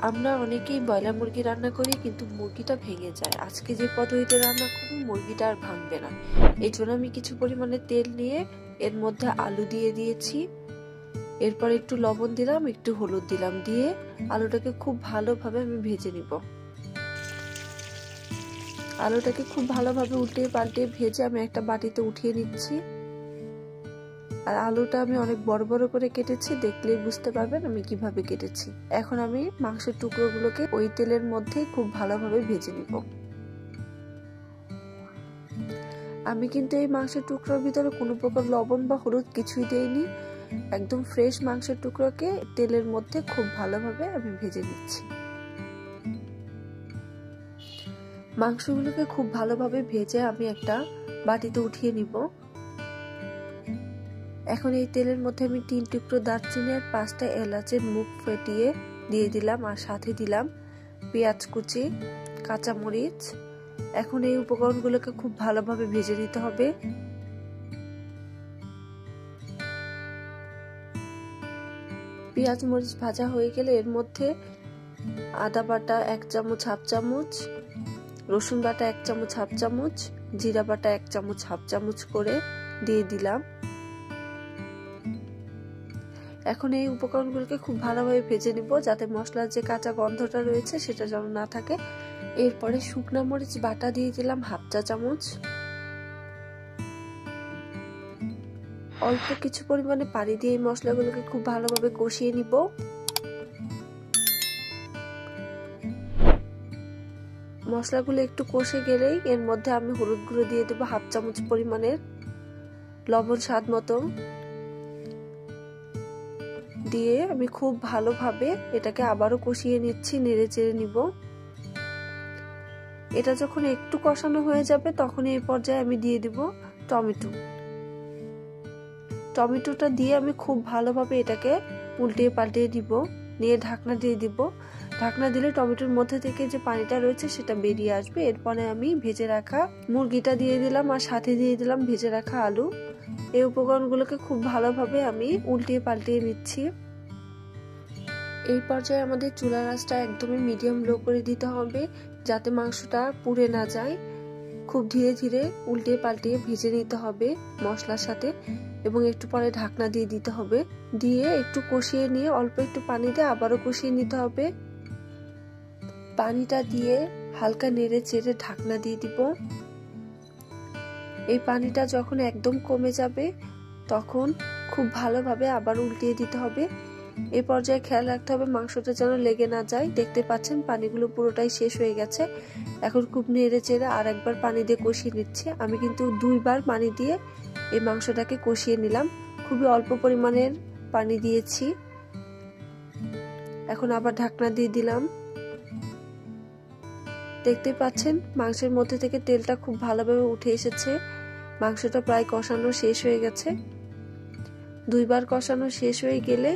আমরা অনেকেই ব্রয়লার মুরগি রান্না করি, কিন্তু মুরগিটা ভেঙে যায়। আজকে যে পদ্ধতিতে রান্না করব মুরগিটা আর ভাঙবে না। এই জন্য আমি কিছু পরিমাণে তেল নিয়ে এর মধ্যে আলু দিয়ে দিয়েছি। এরপর একটু লবণ দিলাম, একটু হলুদ দিলাম, দিয়ে আলুটাকে খুব ভালোভাবে আমি ভেজে নিব। আলুটাকে খুব ভালোভাবে উল্টে পাল্টে ভেজে আমি একটা বাটিতে উঠিয়ে নিচ্ছি। আর আলুটা আমি অনেক বড় বড় করে কেটেছি, দেখলেই বুঝতে পারবেন আমি কিভাবে কেটেছি। এখন আমি মাংসের টুকরোগুলোকে ওই তেলের মধ্যে খুব ভালোভাবে ভেজে নিব। আমি কিন্তু এই মাংসের টুকরোর ভিতরে কোনো প্রকার লবণ বা হলুদ কিছুই দেইনি। একদম ফ্রেশ মাংসের টুকরোকে তেলের মধ্যে খুব ভালোভাবে আমি ভেজে নিচ্ছি। মাংসগুলোকে খুব ভালোভাবে ভেজে আমি একটা বাটিতে উঠিয়ে নিব। এখন এই তেলের মধ্যে আমি 3 টুকরো দারচিনি আর 5টা এলাচের মুখ ফেটিয়ে দিয়ে দিলাম, আর সাথে দিলাম পেঁয়াজ কুচি, কাঁচামরিচ। এখন এই উপকরণগুলোকে খুব ভালোভাবে ভেজে নিতে হবে। পেঁয়াজ মরিচ ভাজা হয়ে গেলে এর মধ্যে আদা বাটা 1 চামচ হাফ চামচ, রসুন বাটা 1 চামচ হাফ চামচ, জিরা বাটা 1 চামচ হাফ চামচ করে দিয়ে দিলাম। এখন এই উপকরণগুলোকে খুব ভালোভাবে ভেজে নিব, যাতে মশলার যে কাঁচা গন্ধটা রয়েছে সেটা যেন না থাকে। এরপরে শুকনা মরিচ বাটা দিয়ে দিলাম হাফ চা চামচ। অল্প কিছু পরিমাণে পানি দিয়ে এই মশলাগুলোকে খুব ভালোভাবে কষিয়ে নিব। মশলাগুলো একটু কষে গেলেই এর মধ্যে আমি হলুদ গুঁড়ো দিয়ে দেবো হাফ চামচ পরিমাণের, লবণ স্বাদ মতো দিয়ে আমি খুব ভালোভাবে এটাকে আবারও কষিয়ে নিচ্ছি, নেড়ে চেড়ে নিব। এটা যখন একটু কষানো হয়ে যাবে তখন এই পর্যায়ে আমি দিয়ে দিব টমেটো। টমেটোটা দিয়ে আমি খুব ভালোভাবে এটাকে উল্টিয়ে পাল্টিয়ে দিব, নিয়ে ঢাকনা দিয়ে দিব। ঢাকনা দিলে টমেটোর মধ্যে থেকে যে পানিটা রয়েছে সেটা বেরিয়ে আসবে। এরপরে আমি ভেজে রাখা মুরগিটা দিয়ে দিলাম, আর সাথে দিয়ে দিলাম ভেজে রাখা আলু। এই উপকরণগুলোকে খুব ভালোভাবে আমি উল্টিয়ে পাল্টিয়ে নিচ্ছি। এই পর্যায়ে আমাদের চুলার আঁচটা একদমই মিডিয়াম লো করে দিতে হবে, যাতে মাংসটা পুড়ে না যায়। খুব ধীরে ধীরে উল্টিয়ে পাল্টিয়ে ভেজে নিতে হবে মশলার সাথে, এবং একটু পরে ঢাকনা দিয়ে দিতে হবে। দিয়ে একটু কষিয়ে নিয়ে অল্প একটু পানি দিয়ে আবারও কষিয়ে নিতে হবে। পানিটা দিয়ে হালকা নেড়ে চেড়ে ঢাকনা দিয়ে দিব। এই পানিটা যখন একদম কমে যাবে তখন খুব ভালোভাবে আবার উল্টিয়ে দিতে হবে। এই পর্যায়ে খেয়াল রাখতে হবে মাংসটা যেন লেগে না যায়। দেখতে পাচ্ছেন পানিগুলো পুরোটাই শেষ হয়ে গেছে। এখন খুব নেড়ে চেড়ে আর একবার পানি দিয়ে কষিয়ে নিচ্ছি। আমি কিন্তু 2 বার পানি দিয়ে এই মাংসটাকে কষিয়ে নিলাম। খুবই অল্প পরিমাণের পানি দিয়েছি। এখন আবার ঢাকনা দিয়ে দিলাম। দেখতে পাচ্ছেন মাংসের মধ্যে থেকে তেলটা খুব ভালোভাবে উঠে এসেছে। মাংসটা প্রায় কষানো শেষ হয়ে গেছে। 2 বার কষানো শেষ হয়ে গেলে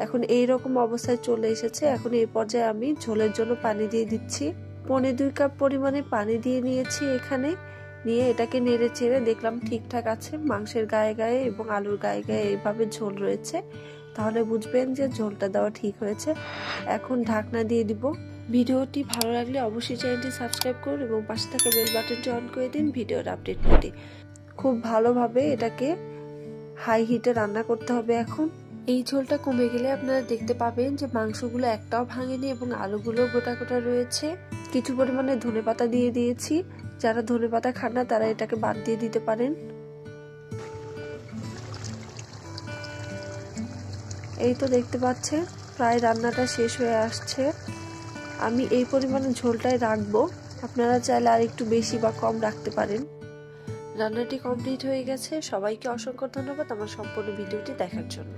এখন এই রকম অবস্থায় চলে এসেছে। এখন এই পর্যায়ে আমি ঝোলের জন্য পানি দিয়ে দিচ্ছি। 1.25 কাপ পরিমাণে পানি দিয়ে নিয়েছি এখানে। নিয়ে এটাকে নেড়ে চেড়ে দেখলাম ঠিকঠাক আছে, মাংসের গায়ে গায়ে এবং আলুর গায়ে গায়ে এইভাবে ঝোল রয়েছে, তাহলে বুঝবেন যে ঝোলটা দেওয়া ঠিক হয়েছে। এখন ঢাকনা দিয়ে দিব। ভিডিওটি ভালো লাগলে অবশ্যই চ্যানেলটি সাবস্ক্রাইব করুন এবং পাশে থাকা বেল বাটনটি অন করে দিন ভিডিওর আপডেট পেতে। খুব ভালোভাবে এটাকে হাই হিটে রান্না করতে হবে। এখন এই ঝোলটা কমে গেলে আপনারা দেখতে পাবেন যে মাংসগুলো একটাও ভাঙেনি এবং আলুগুলো গোটা গোটা রয়েছে। কিছু পরিমাণে ধনেপাতা দিয়ে দিয়েছি। যারা ধনেপাতা খান না তারা এটাকে বাদ দিয়ে দিতে পারেন। এই তো দেখতে পাচ্ছেন প্রায় রান্নাটা শেষ হয়ে আসছে। আমি এই পরিমাণে ঝোলটাই রাখবো, আপনারা চাইলে আর একটু বেশি বা কম রাখতে পারেন। রান্নাটি কমপ্লিট হয়ে গেছে। সবাইকে অসংখ্য ধন্যবাদ আমার সম্পূর্ণ ভিডিওটি দেখার জন্য।